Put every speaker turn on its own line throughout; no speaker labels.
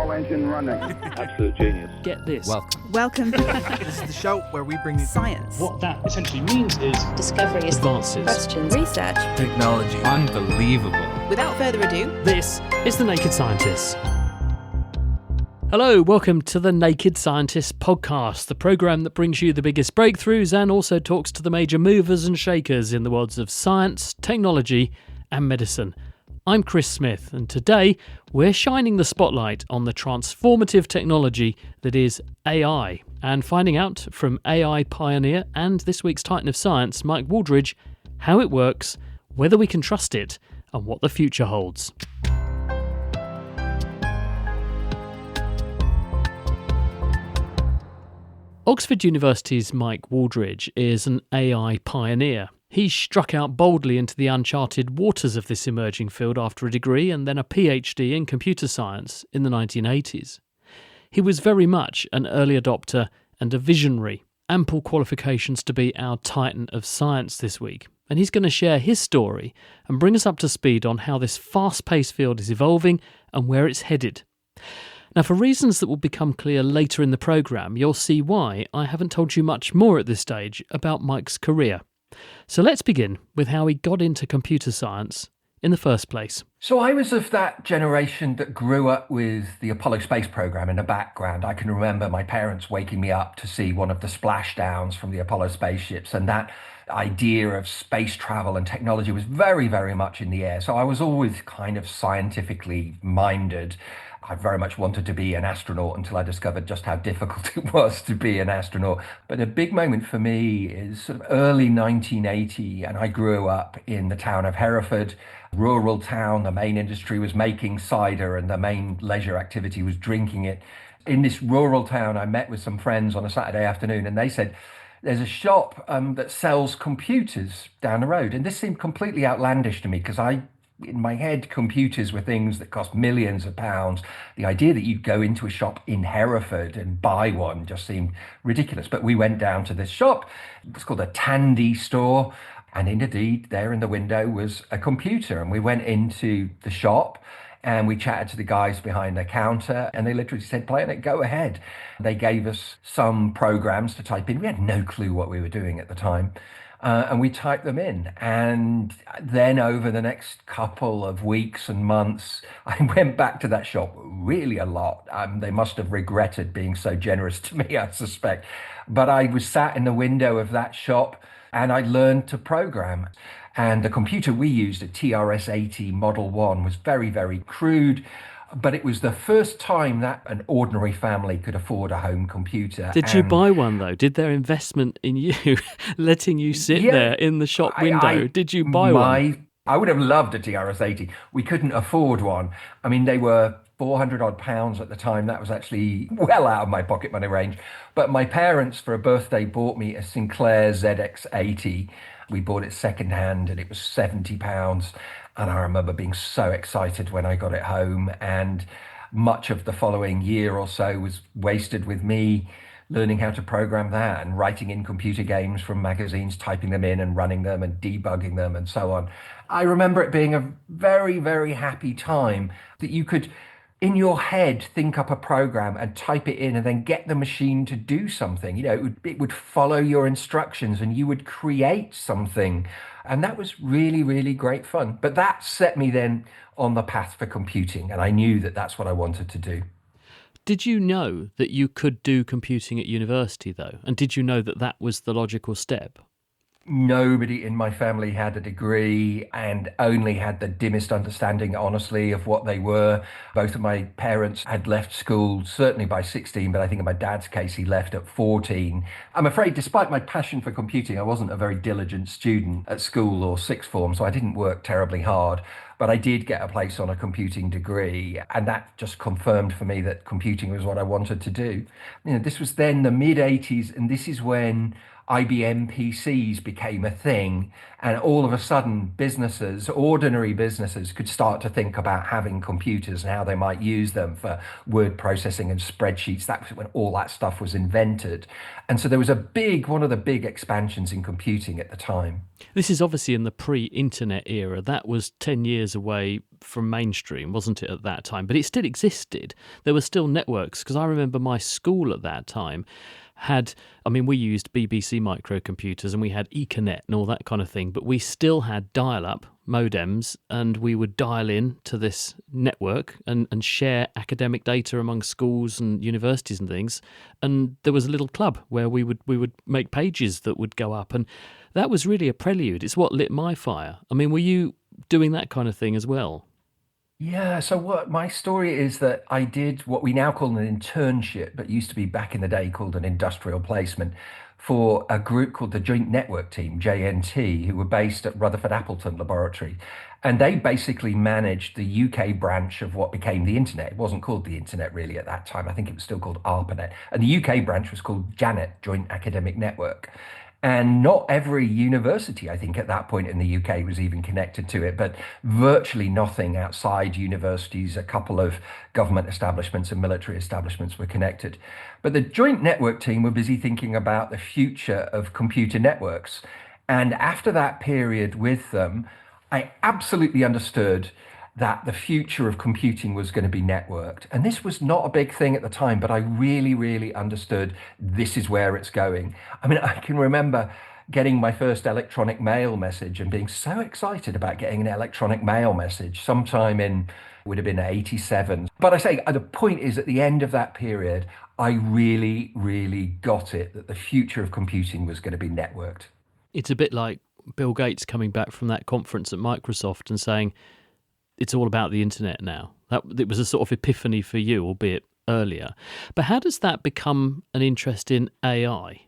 All engine running.
Absolute genius.
Get this.
Welcome.
This is the show where we bring you
Science.
What that essentially means is
discoveries,
Advances.
Questions. Research.
technology.
Unbelievable.
Without further ado,
This is The Naked Scientists. Hello, welcome to The Naked Scientists podcast, the programme that brings you the biggest breakthroughs and also talks to the major movers and shakers in the worlds of science, technology and medicine. I'm Chris Smith, and today we're shining the spotlight on the transformative technology that is AI, and finding out from AI pioneer and this week's Titan of Science, Mike Wooldridge, how it works, whether we can trust it, and what the future holds. Oxford University's Mike Wooldridge is an AI pioneer. He struck out boldly into the uncharted waters of this emerging field after a degree and then a PhD in computer science in the 1980s. He was very much an early adopter and a visionary, ample qualifications to be our Titan of Science this week. And he's going to share his story and bring us up to speed on how this fast-paced field is evolving and where it's headed. Now, for reasons that will become clear later in the programme, you'll see why I haven't told you much more at this stage about Mike's career. So let's begin with how he got into computer science in the first place.
So I was of that generation that grew up with the Apollo space program in the background. I can remember my parents waking me up to see one of the splashdowns from the Apollo spaceships, and that idea of space travel and technology was very, very much in the air. So I was always kind of scientifically minded. I very much wanted to be an astronaut until I discovered just how difficult it was to be an astronaut. But a big moment for me is sort of early 1980, and I grew up in the town of Hereford, rural town. The main industry was making cider and the main leisure activity was drinking it. In this rural town, I met with some friends on a Saturday afternoon, and they said, there's a shop that sells computers down the road. And this seemed completely outlandish to me because in my head, computers were things that cost millions of pounds. The idea that you'd go into a shop in Hereford and buy one just seemed ridiculous. But we went down to this shop. It's called a Tandy store. And indeed, there in the window was a computer. And we went into the shop and we chatted to the guys behind the counter, and they literally said, play on it, go ahead. They gave us some programs to type in. We had no clue what we were doing at the time. And we typed them in. And then over the next couple of weeks and months, I went back to that shop really a lot. They must have regretted being so generous to me, I suspect. But I was sat in the window of that shop and I learned to program. And the computer we used, a TRS-80 Model 1, was very, very crude. But it was the first time that an ordinary family could afford a home computer.
Did you buy one, though? Did their investment in you, letting you sit there in the shop window, did you buy one?
I would have loved a TRS-80. We couldn't afford one. I mean, they were 400 odd pounds at the time. That was actually well out of my pocket money range. But my parents, for a birthday, bought me a Sinclair ZX80. We bought it secondhand and it was £70. And I remember being so excited when I got it home. And much of the following year or so was wasted with me learning how to program that and writing in computer games from magazines, typing them in and running them and debugging them and so on. I remember it being a very, very happy time that you could, in your head, think up a program and type it in and then get the machine to do something. You know, it would follow your instructions and you would create something. And that was really, really great fun. But that set me then on the path for computing. And I knew that that's what I wanted to do.
Did you know that you could do computing at university, though? And did you know that that was the logical step?
Nobody in my family had a degree and only had the dimmest understanding, honestly, of what they were. Both of my parents had left school, certainly by 16, but I think in my dad's case, he left at 14. I'm afraid, despite my passion for computing, I wasn't a very diligent student at school or sixth form, so I didn't work terribly hard. But I did get a place on a computing degree, and that just confirmed for me that computing was what I wanted to do. You know, this was then the mid-80s, and this is when IBM PCs became a thing, and all of a sudden, businesses, ordinary businesses, could start to think about having computers and how they might use them for word processing and spreadsheets. That was when all that stuff was invented. And so there was one of the big expansions in computing at the time.
This is obviously in the pre-internet era. That was 10 years away from mainstream, wasn't it, at that time? But it still existed. There were still networks, because I remember my school at that time we used BBC microcomputers and we had Ethernet and all that kind of thing, but we still had dial-up modems, and we would dial in to this network and share academic data among schools and universities and things. And there was a little club where we would make pages that would go up, and that was really a prelude. It's what lit my fire. I mean, were you doing that kind of thing as well?
Yeah, so what my story is that I did what we now call an internship, but used to be back in the day called an industrial placement, for a group called the Joint Network Team, JNT, who were based at Rutherford Appleton Laboratory. And they basically managed the UK branch of what became the internet. It wasn't called the internet really at that time. I think it was still called ARPANET. And the UK branch was called JANET, Joint Academic Network. And not every university, I think, at that point in the UK was even connected to it, but virtually nothing outside universities. A couple of government establishments and military establishments were connected. But the Joint Network Team were busy thinking about the future of computer networks. And after that period with them, I absolutely understood that the future of computing was going to be networked. And this was not a big thing at the time, but I really, really understood this is where it's going. I mean, I can remember getting my first electronic mail message and being so excited about getting an electronic mail message sometime in, would have been 87. But I say, the point is, at the end of that period, I really, really got it that the future of computing was going to be networked.
It's a bit like Bill Gates coming back from that conference at Microsoft and saying, it's all about the internet now. It was a sort of epiphany for you, albeit earlier. But how does that become an interest in AI?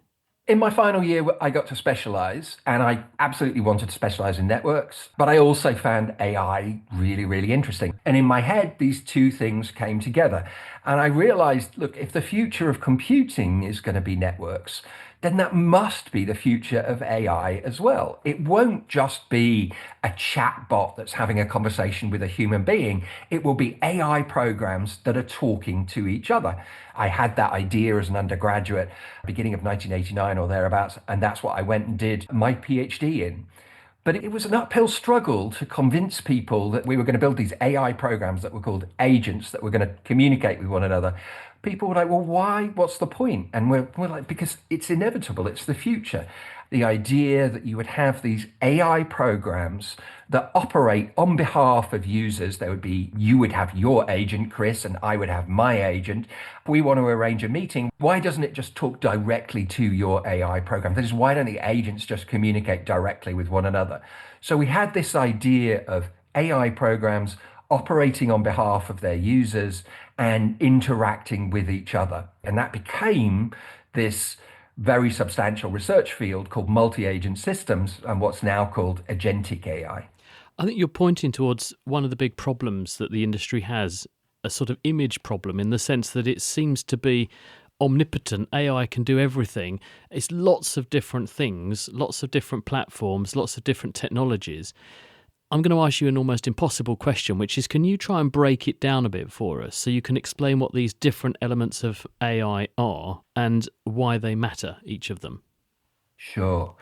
In my final year, I got to specialize, and I absolutely wanted to specialize in networks, but I also found AI really, really interesting. And in my head, these two things came together. And I realized, look, if the future of computing is going to be networks, then that must be the future of AI as well. It won't just be a chat bot that's having a conversation with a human being. It will be AI programs that are talking to each other. I had that idea as an undergraduate, beginning of 1989 or thereabouts, and that's what I went and did my PhD in. But it was an uphill struggle to convince people that we were going to build these AI programs that were called agents that were going to communicate with one another. People were like, well, why? What's the point? And we're like, because it's inevitable. It's the future. The idea that you would have these AI programs that operate on behalf of users. You would have your agent, Chris, and I would have my agent. We want to arrange a meeting. Why doesn't it just talk directly to your AI program? That is, why don't the agents just communicate directly with one another? So we had this idea of AI programs operating on behalf of their users and interacting with each other. And that became this very substantial research field called multi-agent systems and what's now called agentic AI.
I think you're pointing towards one of the big problems that the industry has, a sort of image problem, in the sense that it seems to be omnipotent. AI can do everything. It's lots of different things, lots of different platforms, lots of different technologies. I'm going to ask you an almost impossible question, which is, can you try and break it down a bit for us so you can explain what these different elements of AI are and why they matter, each of them?
Sure.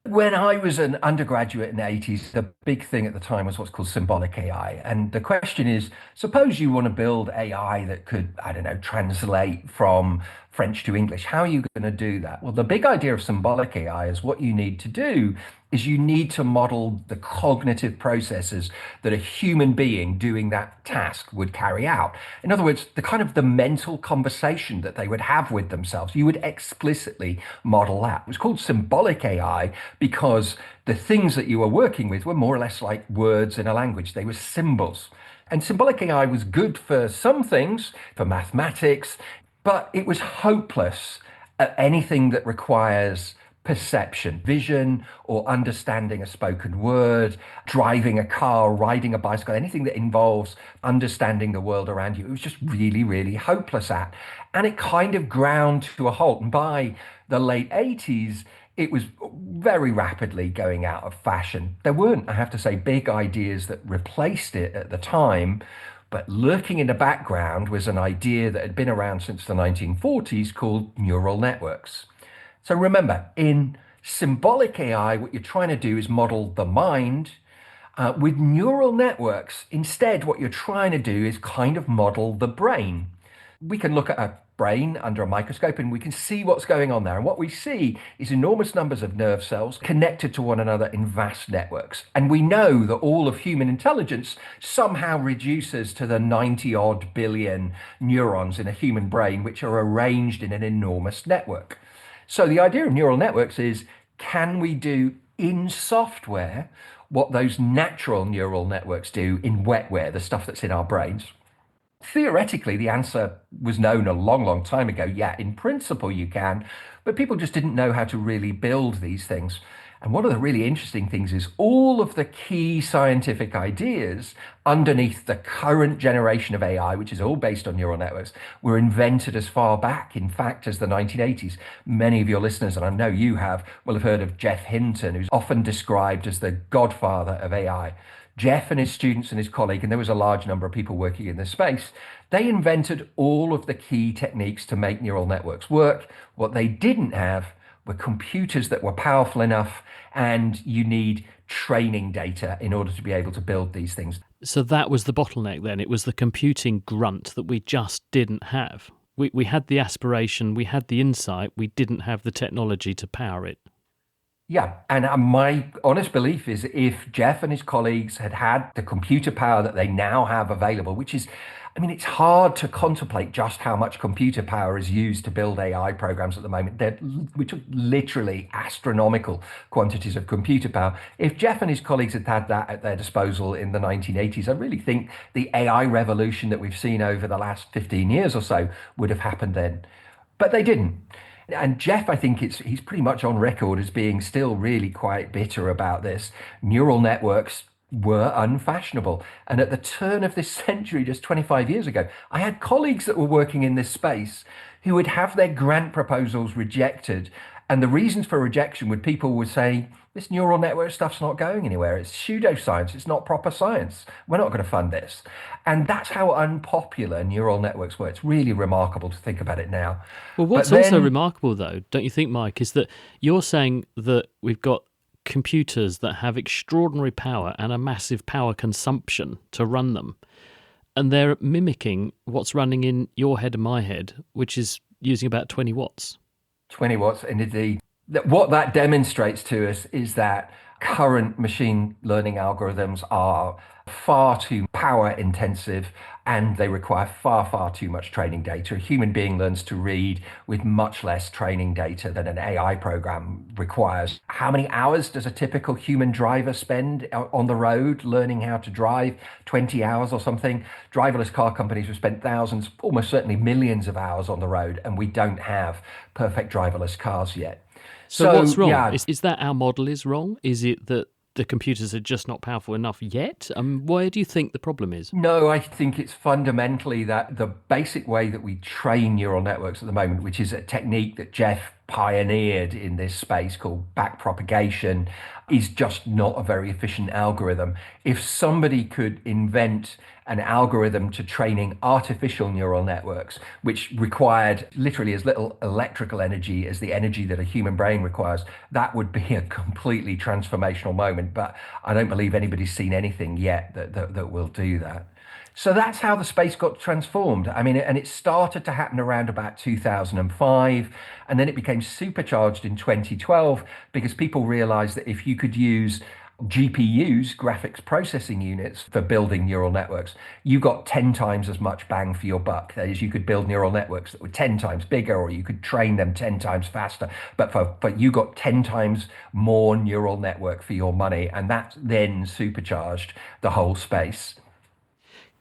When I was an undergraduate in the 80s, the big thing at the time was what's called symbolic AI. And the question is, suppose you want to build AI that could, I don't know, translate from French to English. How are you going to do that? Well, the big idea of symbolic AI is what you need to do is you need to model the cognitive processes that a human being doing that task would carry out. In other words, the mental conversation that they would have with themselves, you would explicitly model that. It was called symbolic AI because the things that you were working with were more or less like words in a language. They were symbols. And symbolic AI was good for some things, for mathematics, but it was hopeless at anything that requires perception, vision, or understanding a spoken word, driving a car, riding a bicycle, anything that involves understanding the world around you. It was just really, really hopeless at. And it kind of ground to a halt. And by the late 80s, it was very rapidly going out of fashion. There weren't, I have to say, big ideas that replaced it at the time, but lurking in the background was an idea that had been around since the 1940s called neural networks. So remember, in symbolic AI, what you're trying to do is model the mind. With neural networks, instead, what you're trying to do is kind of model the brain. We can look at a brain under a microscope and we can see what's going on there. And what we see is enormous numbers of nerve cells connected to one another in vast networks. And we know that all of human intelligence somehow reduces to the 90 odd billion neurons in a human brain, which are arranged in an enormous network. So the idea of neural networks is, can we do in software what those natural neural networks do in wetware, the stuff that's in our brains? Theoretically, the answer was known a long, long time ago. Yeah, in principle you can, but people just didn't know how to really build these things. And one of the really interesting things is all of the key scientific ideas underneath the current generation of AI, which is all based on neural networks, were invented as far back, in fact, as the 1980s. Many of your listeners, and I know you have, will have heard of Geoff Hinton, who's often described as the godfather of AI. Geoff and his students and his colleague, and there was a large number of people working in this space, they invented all of the key techniques to make neural networks work. What they didn't have were computers that were powerful enough, and you need training data in order to be able to build these things.
So that was the bottleneck then. It was the computing grunt that we just didn't have. We had the aspiration, we had the insight, we didn't have the technology to power it.
Yeah, and my honest belief is if Geoff and his colleagues had had the computer power that they now have available, which is, I mean, it's hard to contemplate just how much computer power is used to build AI programs at the moment, which are literally astronomical quantities of computer power. If Geoff and his colleagues had had that at their disposal in the 1980s, I really think the AI revolution that we've seen over the last 15 years or so would have happened then. But they didn't. And Geoff, I think he's pretty much on record as being still really quite bitter about this. Neural networks were unfashionable. And at the turn of this century, just 25 years ago, I had colleagues that were working in this space who would have their grant proposals rejected. And the reasons for rejection would people would say, this neural network stuff's not going anywhere. It's pseudoscience. It's not proper science. We're not going to fund this. And that's how unpopular neural networks were. It's really remarkable to think about it now.
Well, what's also remarkable, though, don't you think, Mike, is that you're saying that we've got computers that have extraordinary power and a massive power consumption to run them. And they're mimicking what's running in your head and my head, which is using about 20 watts.
20 watts, and indeed. What that demonstrates to us is that current machine learning algorithms are far too power intensive and they require far, far too much training data. A human being learns to read with much less training data than an AI program requires. How many hours does a typical human driver spend on the road learning how to drive? 20 hours or something. Driverless car companies have spent thousands, almost certainly millions of hours on the road, and we don't have perfect driverless cars yet.
So what's wrong? Yeah. Is that our model is wrong? Is it that the computers are just not powerful enough yet? Where do you think the problem is?
No, I think it's fundamentally that the basic way that we train neural networks at the moment, which is a technique that Geoff pioneered in this space called backpropagation, is just not a very efficient algorithm. If somebody could invent an algorithm to training artificial neural networks, which required literally as little electrical energy as the energy that a human brain requires, that would be a completely transformational moment. But I don't believe anybody's seen anything yet that will do that. So that's how the space got transformed. I mean, and it started to happen around about 2005, and then it became supercharged in 2012 because people realized that if you could use GPUs, graphics processing units, for building neural networks, you got 10 times as much bang for your buck. That is, you could build neural networks that were 10 times bigger, or you could train them 10 times faster, but you got 10 times more neural network for your money, and that then supercharged the whole space.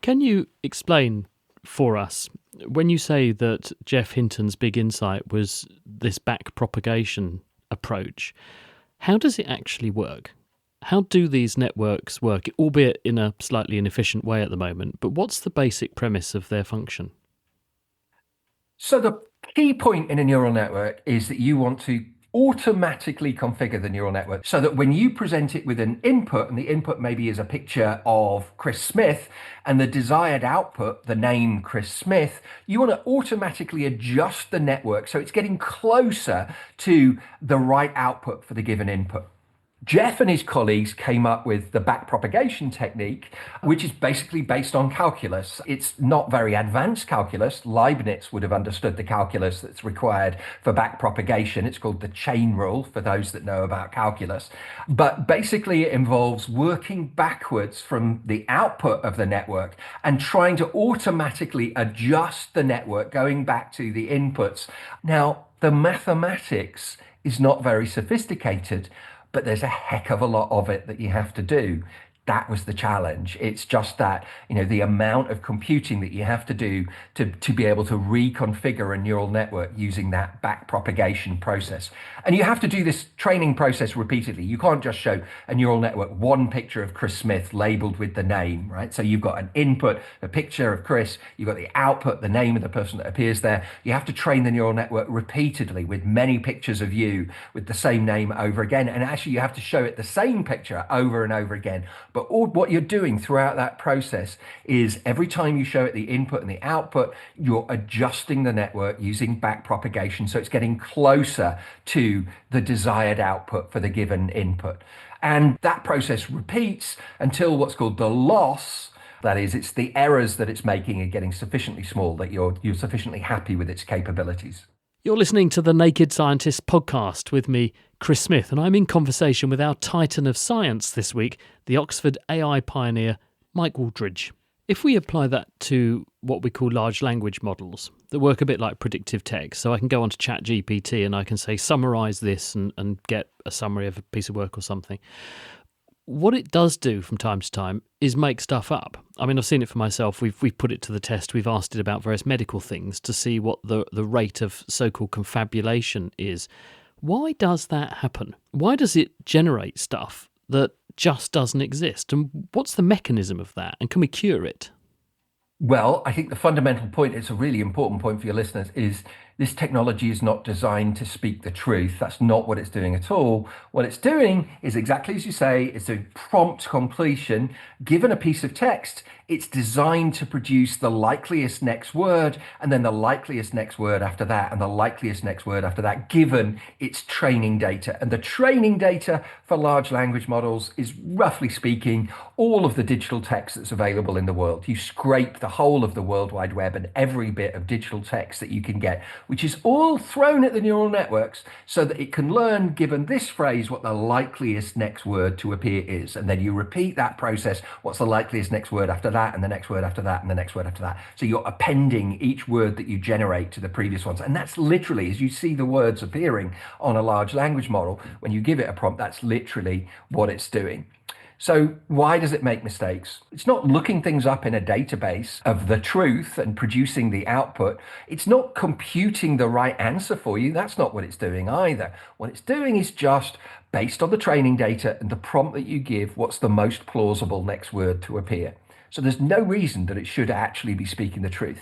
Can you explain for us, when you say that Geoff Hinton's big insight was this back propagation approach, how does it actually work? How do these networks work, albeit in a slightly inefficient way at the moment, but what's the basic premise of their function?
So the key point in a neural network is that you want to automatically configure the neural network so that when you present it with an input, and the input maybe is a picture of Chris Smith, and the desired output, the name Chris Smith, you want to automatically adjust the network so it's getting closer to the right output for the given input. Jeff and his colleagues came up with the backpropagation technique, which is basically based on calculus. It's not very advanced calculus. Leibniz would have understood the calculus that's required for backpropagation. It's called the chain rule for those that know about calculus. But basically, it involves working backwards from the output of the network and trying to automatically adjust the network going back to the inputs. Now, the mathematics is not very sophisticated, but there's a heck of a lot of it that you have to do. That was the challenge. It's just that, the amount of computing that you have to do to be able to reconfigure a neural network using that backpropagation process. And you have to do this training process repeatedly. You can't just show a neural network one picture of Chris Smith labeled with the name, right? So you've got an input, a picture of Chris, you've got the output, the name of the person that appears there. You have to train the neural network repeatedly with many pictures of you with the same name over again. And actually you have to show it the same picture over and over again. But what you're doing throughout that process is every time you show it the input and the output, you're adjusting the network using backpropagation. So it's getting closer to the desired output for the given input. And that process repeats until what's called the loss. That is, it's the errors that it's making are getting sufficiently small that you're sufficiently happy with its capabilities.
You're listening to the Naked Scientist podcast with me, Chris Smith, and I'm in conversation with our titan of science this week, the Oxford AI pioneer, Mike Wooldridge. If we apply that to what we call large language models that work a bit like predictive text, so I can go onto ChatGPT and I can say, summarise this and get a summary of a piece of work or something. What it does do from time to time is make stuff up. I mean, I've seen it for myself. We've put it to the test. We've asked it about various medical things to see what the rate of so-called confabulation is. Why does that happen? Why does it generate stuff that just doesn't exist? And what's the mechanism of that? And can we cure it?
Well, I think the fundamental point, it's a really important point for your listeners, is this technology is not designed to speak the truth. That's not what it's doing at all. What it's doing is exactly as you say, it's doing prompt completion. Given a piece of text, it's designed to produce the likeliest next word, and then the likeliest next word after that, and the likeliest next word after that, given its training data. And the training data for large language models is, roughly speaking, all of the digital text that's available in the world. You scrape the whole of the World Wide Web and every bit of digital text that you can get, which is all thrown at the neural networks so that it can learn, given this phrase, what the likeliest next word to appear is. And then you repeat that process. What's the likeliest next word after that, and the next word after that, and the next word after that. So you're appending each word that you generate to the previous ones. And that's literally, as you see the words appearing on a large language model, when you give it a prompt, that's literally what it's doing. So why does it make mistakes? It's not looking things up in a database of the truth and producing the output. It's not computing the right answer for you. That's not what it's doing either. What it's doing is just, based on the training data and the prompt that you give, what's the most plausible next word to appear. So there's no reason that it should actually be speaking the truth.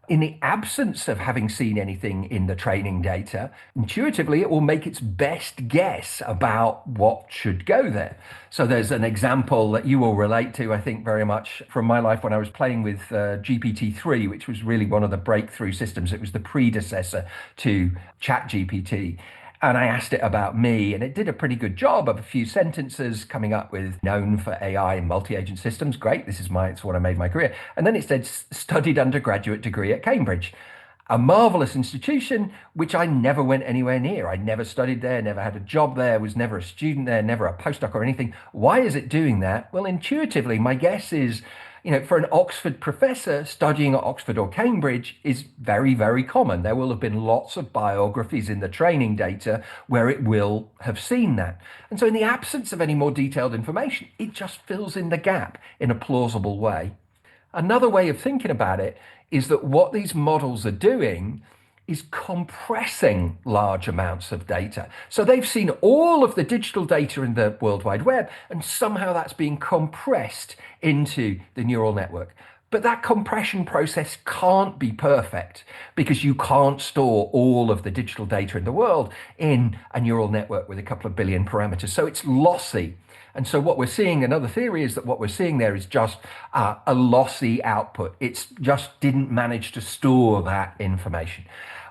In the absence of having seen anything in the training data, intuitively it will make its best guess about what should go there. So there's an example that you will relate to, I think, very much from my life when I was playing with GPT-3, which was really one of the breakthrough systems. It was the predecessor to ChatGPT. And I asked it about me, and it did a pretty good job of a few sentences coming up with known for AI and multi-agent systems. Great, it's what I made my career. And then it said studied undergraduate degree at Cambridge, a marvelous institution, which I never went anywhere near. I never studied there, never had a job there, was never a student there, never a postdoc or anything. Why is it doing that? Well, intuitively, my guess is, for an Oxford professor, studying at Oxford or Cambridge is very, very common. There will have been lots of biographies in the training data where it will have seen that. And so in the absence of any more detailed information, it just fills in the gap in a plausible way. Another way of thinking about it is that what these models are doing is compressing large amounts of data. So they've seen all of the digital data in the World Wide Web, and somehow that's being compressed into the neural network. But that compression process can't be perfect because you can't store all of the digital data in the world in a neural network with a couple of billion parameters. So it's lossy. And so what we're seeing, another theory is that what we're seeing there is just a lossy output. It's just didn't manage to store that information.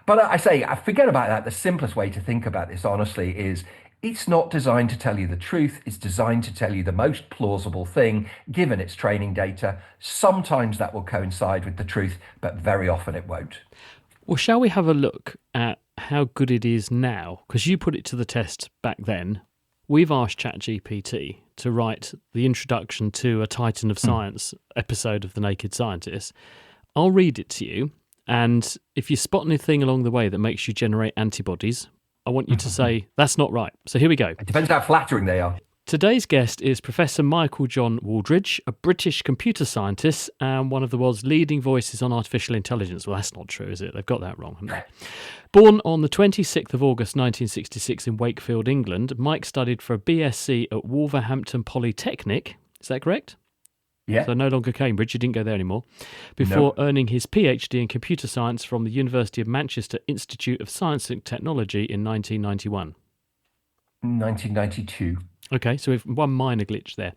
But I forget about that. The simplest way to think about this, honestly, is it's not designed to tell you the truth. It's designed to tell you the most plausible thing, given its training data. Sometimes that will coincide with the truth, but very often it won't.
Well, shall we have a look at how good it is now? Because you put it to the test back then. We've asked ChatGPT to write the introduction to a Titan of Science episode of The Naked Scientist. I'll read it to you. And if you spot anything along the way that makes you generate antibodies, I want you to say, that's not right. So here we go.
It depends how flattering they are.
Today's guest is Professor Michael John Wooldridge, a British computer scientist and one of the world's leading voices on artificial intelligence. Well, that's not true, is it? They've got that wrong, haven't they? Born on the 26th of August 1966 in Wakefield, England, Mike studied for a BSc at Wolverhampton Polytechnic. Is that correct?
Yeah.
So no longer Cambridge, you didn't go there anymore, before earning his PhD in computer science from the University of Manchester Institute of Science and Technology in 1991.
1992.
Okay, so we've one minor glitch there.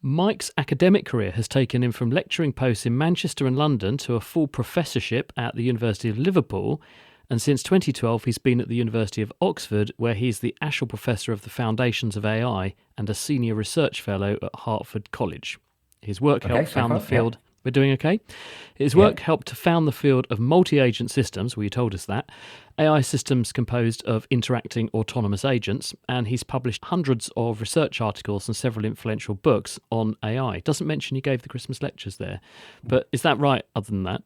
Mike's academic career has taken him from lecturing posts in Manchester and London to a full professorship at the University of Liverpool, and since 2012 he's been at the University of Oxford, where he's the Ashall Professor of the Foundations of AI and a Senior Research Fellow at Hertford College. His work helped found the field... Yeah. We're doing okay? His work helped to found the field of multi-agent systems, well, you told us that, AI systems composed of interacting autonomous agents, and he's published hundreds of research articles and several influential books on AI. Doesn't mention you gave the Christmas lectures there, but is that right other than that?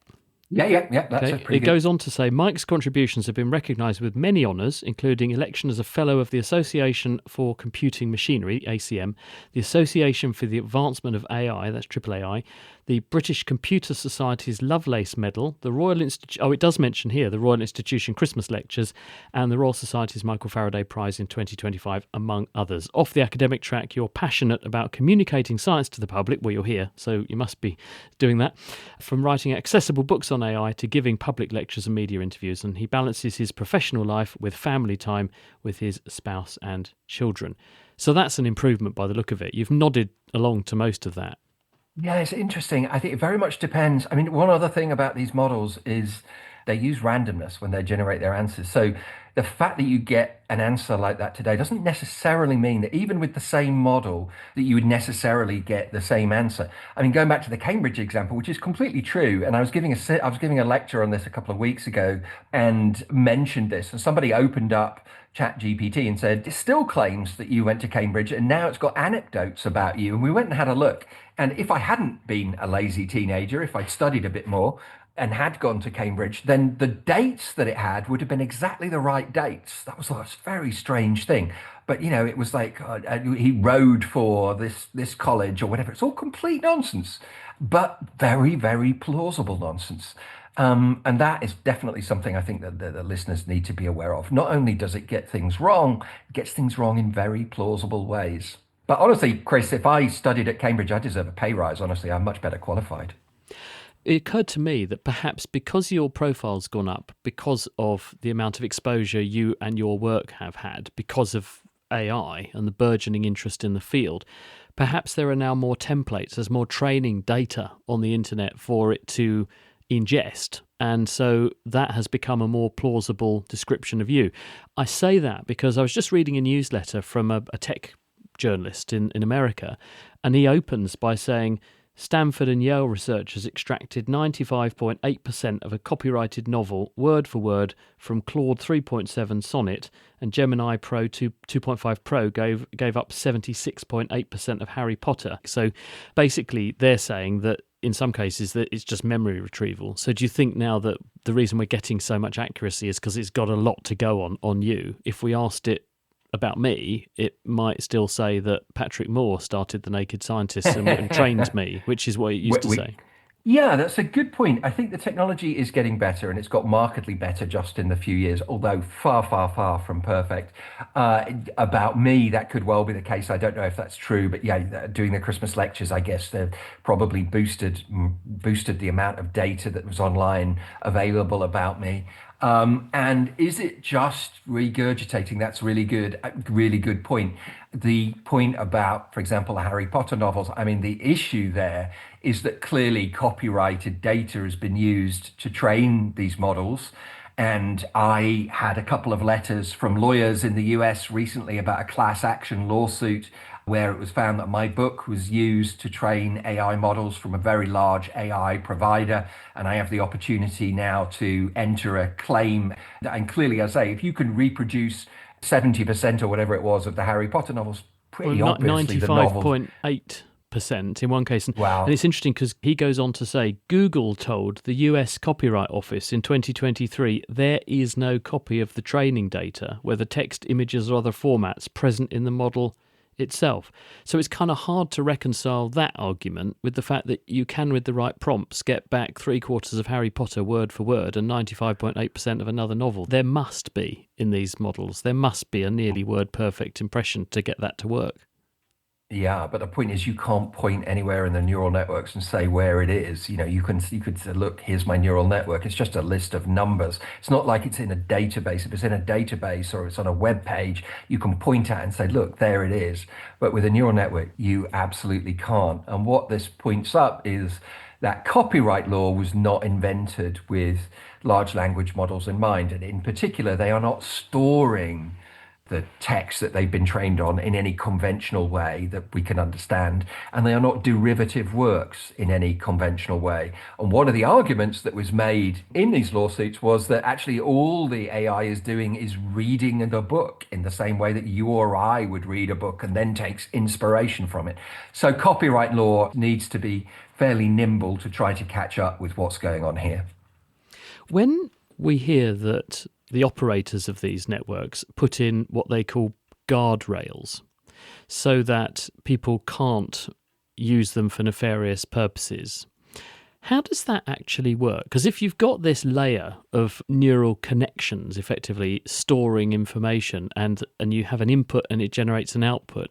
Yeah, that's
okay.
pretty
It
good.
goes on to say, Mike's contributions have been recognised with many honours, including election as a Fellow of the Association for Computing Machinery, ACM, the Association for the Advancement of AI, that's AAAI, the British Computer Society's Lovelace Medal, the Royal Institution, it does mention here, the Royal Institution Christmas Lectures, and the Royal Society's Michael Faraday Prize in 2025, among others. Off the academic track, you're passionate about communicating science to the public, well, you're here, so you must be doing that, from writing accessible books on AI to giving public lectures and media interviews, and he balances his professional life with family time with his spouse and children. So that's an improvement by the look of it. You've nodded along to most of that.
Yeah, it's interesting. I think it very much depends. I mean, one other thing about these models is they use randomness when they generate their answers. So the fact that you get an answer like that today doesn't necessarily mean that even with the same model that you would necessarily get the same answer. I mean, going back to the Cambridge example, which is completely true, and I was giving a lecture on this a couple of weeks ago and mentioned this, and somebody opened up ChatGPT and said, it still claims that you went to Cambridge and now it's got anecdotes about you. And we went and had a look. And if I hadn't been a lazy teenager, if I'd studied a bit more and had gone to Cambridge, then the dates that it had would have been exactly the right dates. That was a very strange thing. But, you know, it was like he rode for this college or whatever. It's all complete nonsense, but very, very plausible nonsense. And that is definitely something I think that the listeners need to be aware of. Not only does it get things wrong, it gets things wrong in very plausible ways. But honestly, Chris, if I studied at Cambridge, I deserve a pay rise. Honestly, I'm much better qualified.
It occurred to me that perhaps because your profile's gone up, because of the amount of exposure you and your work have had, because of AI and the burgeoning interest in the field, perhaps there are now more templates, there's more training data on the internet for it to ingest, and so that has become a more plausible description of you. I say that because I was just reading a newsletter from a tech journalist in America, and he opens by saying Stanford and Yale researchers extracted 95.8% of a copyrighted novel word for word from Claude 3.7 Sonnet, and Gemini Pro 2.5 Pro gave up 76.8% of Harry Potter. So basically they're saying that in some cases that it's just memory retrieval. So do you think now that the reason we're getting so much accuracy is because it's got a lot to go on you? If we asked it about me, it might still say that Patrick Moore started The Naked Scientist and trained me, which is what it used to say.
Yeah, that's a good point. I think the technology is getting better and it's got markedly better just in the few years, although far, far, far from perfect. About me, that could well be the case. I don't know if that's true, but yeah, doing the Christmas lectures, I guess they've probably boosted the amount of data that was online available about me. And is it just regurgitating? That's really good point. The point about, for example, the Harry Potter novels, I mean, the issue there is that clearly copyrighted data has been used to train these models. And I had a couple of letters from lawyers in the US recently about a class action lawsuit where it was found that my book was used to train AI models from a very large AI provider. And I have the opportunity now to enter a claim. And clearly, I say, if you can reproduce 70% or whatever it was of the Harry Potter novels,
Well,
pretty obviously the novels.
95.8% in one case. And
Wow.
it's interesting because he goes on to say Google told the US Copyright Office in 2023 there is no copy of the training data, whether text, images, or other formats present in the model itself. So it's kind of hard to reconcile that argument with the fact that you can, with the right prompts, get back three-quarters of Harry Potter word for word and 95.8% of another novel. There must be, in these models, there must be a nearly word-perfect impression to get that to work.
Yeah, but the point is you can't point anywhere in the neural networks and say where it is. You could say, look, here's my neural network. It's just a list of numbers. It's not like it's in a database. If it's in a database or it's on a web page, you can point at it and say, look, there it is. But with a neural network, you absolutely can't. And what this points up is that copyright law was not invented with large language models in mind. And in particular, they are not storing the text that they've been trained on in any conventional way that we can understand, and they are not derivative works in any conventional way. And one of the arguments that was made in these lawsuits was that actually all the AI is doing is reading the book in the same way that you or I would read a book and then takes inspiration from it. So copyright law needs to be fairly nimble to try to catch up with what's going on here.
When we hear that the operators of these networks put in what they call guardrails so that people can't use them for nefarious purposes, how does that actually work? Because if you've got this layer of neural connections effectively storing information and you have an input and it generates an output,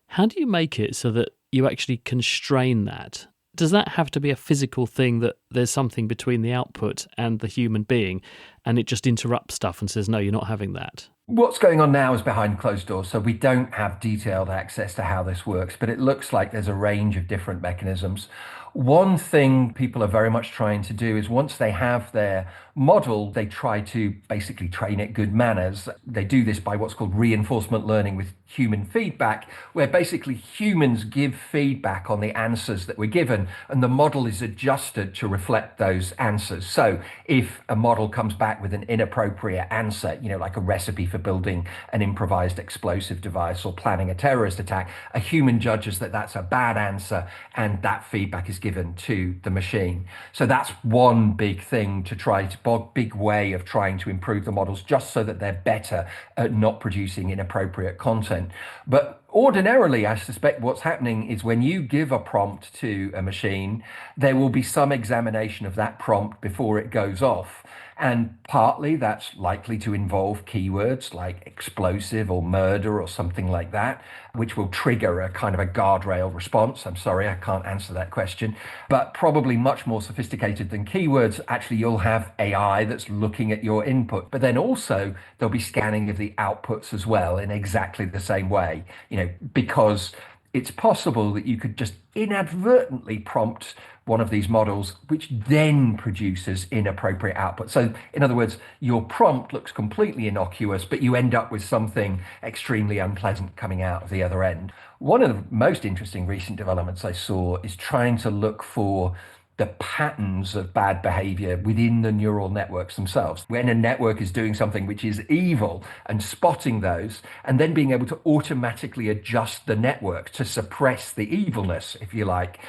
how do you make it so that you actually constrain that? Does that have to be a physical thing that there's something between the output and the human being and it just interrupts stuff and says, no, you're not having that?
What's going on now is behind closed doors, so we don't have detailed access to how this works, but it looks like there's a range of different mechanisms. One thing people are very much trying to do is once they have their model, they try to basically train it good manners. They do this by what's called reinforcement learning with human feedback, where basically humans give feedback on the answers that we're given, and the model is adjusted to reflect those answers. So if a model comes back with an inappropriate answer, like a recipe for building an improvised explosive device or planning a terrorist attack, a human judges that that's a bad answer, and that feedback is given to the machine. So that's one big thing to try to, big way of trying to improve the models, just so that they're better at not producing inappropriate content. But ordinarily, I suspect what's happening is when you give a prompt to a machine, there will be some examination of that prompt before it goes off. And partly that's likely to involve keywords like explosive or murder or something like that, which will trigger a kind of a guardrail response. I'm sorry, I can't answer that question. But probably much more sophisticated than keywords, actually you'll have AI that's looking at your input. But then also there'll be scanning of the outputs as well in exactly the same way, because it's possible that you could just inadvertently prompt one of these models, which then produces inappropriate output. So in other words, your prompt looks completely innocuous, but you end up with something extremely unpleasant coming out of the other end. One of the most interesting recent developments I saw is trying to look for the patterns of bad behavior within the neural networks themselves. When a network is doing something which is evil and spotting those, and then being able to automatically adjust the network to suppress the evilness, if you like.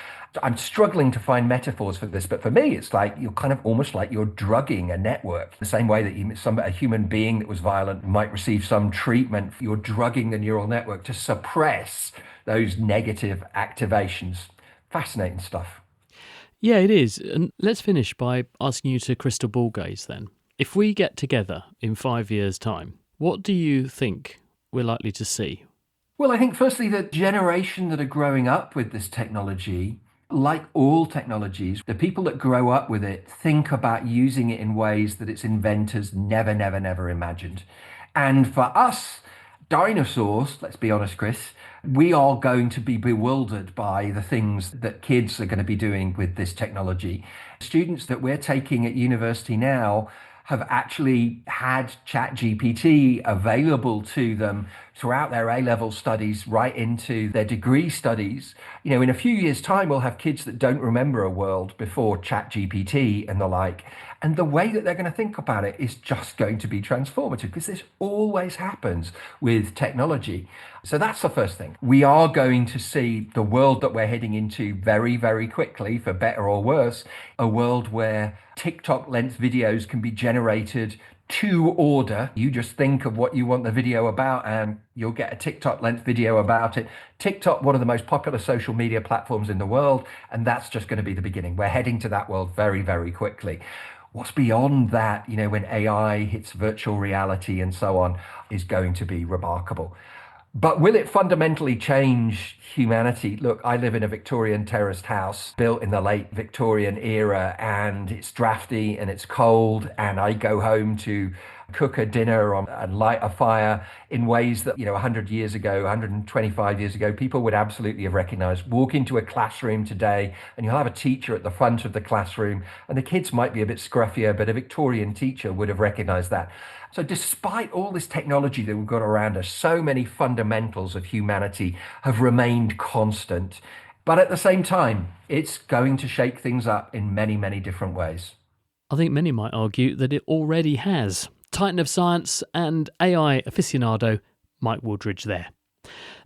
I'm struggling to find metaphors for this, but for me, it's like you're kind of almost like you're drugging a network. The same way that a human being that was violent might receive some treatment, you're drugging the neural network to suppress those negative activations. Fascinating stuff.
Yeah, it is. And let's finish by asking you to crystal ball gaze then. If we get together in 5 years' time, what do you think we're likely to see?
Well, I think firstly, the generation that are growing up with this technology, like all technologies, the people that grow up with it think about using it in ways that its inventors never, never, never imagined. And for us, dinosaurs, let's be honest, Chris, we are going to be bewildered by the things that kids are going to be doing with this technology. Students that we're taking at university now have actually had ChatGPT available to them throughout their A-level studies, right into their degree studies. In a few years' time, we'll have kids that don't remember a world before ChatGPT and the like. And the way that they're going to think about it is just going to be transformative, because this always happens with technology. So that's the first thing. We are going to see the world that we're heading into very, very quickly, for better or worse, a world where TikTok length videos can be generated to order. You just think of what you want the video about and you'll get a TikTok length video about it. TikTok, one of the most popular social media platforms in the world, and that's just going to be the beginning. We're heading to that world very, very quickly. What's beyond that, when AI hits virtual reality and so on, is going to be remarkable. But will it fundamentally change humanity? Look, I live in a Victorian terraced house built in the late Victorian era, and it's drafty and it's cold, and I go home to cook a dinner and light a fire in ways that, 100 years ago, 125 years ago, people would absolutely have recognized. Walk into a classroom today and you'll have a teacher at the front of the classroom, and the kids might be a bit scruffier, but a Victorian teacher would have recognized that. So despite all this technology that we've got around us, so many fundamentals of humanity have remained constant. But at the same time, it's going to shake things up in many, many different ways.
I think many might argue that it already has. Titan of science and AI aficionado Mike Wooldridge there.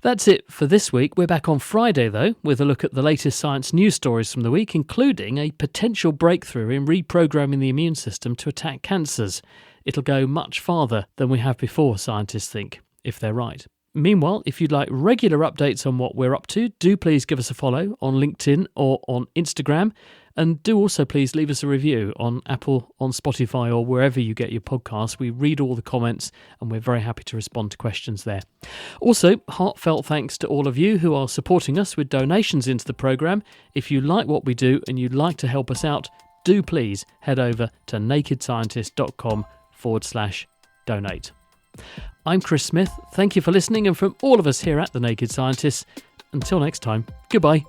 That's it for this week. We're back on Friday, though, with a look at the latest science news stories from the week, including a potential breakthrough in reprogramming the immune system to attack cancers. It'll go much farther than we have before, scientists think, if they're right. Meanwhile, if you'd like regular updates on what we're up to, do please give us a follow on LinkedIn or on Instagram. And do also please leave us a review on Apple, on Spotify, or wherever you get your podcasts. We read all the comments and we're very happy to respond to questions there. Also, heartfelt thanks to all of you who are supporting us with donations into the programme. If you like what we do and you'd like to help us out, do please head over to nakedscientist.com/donate. I'm Chris Smith. Thank you for listening, and from all of us here at The Naked Scientists, until next time, goodbye.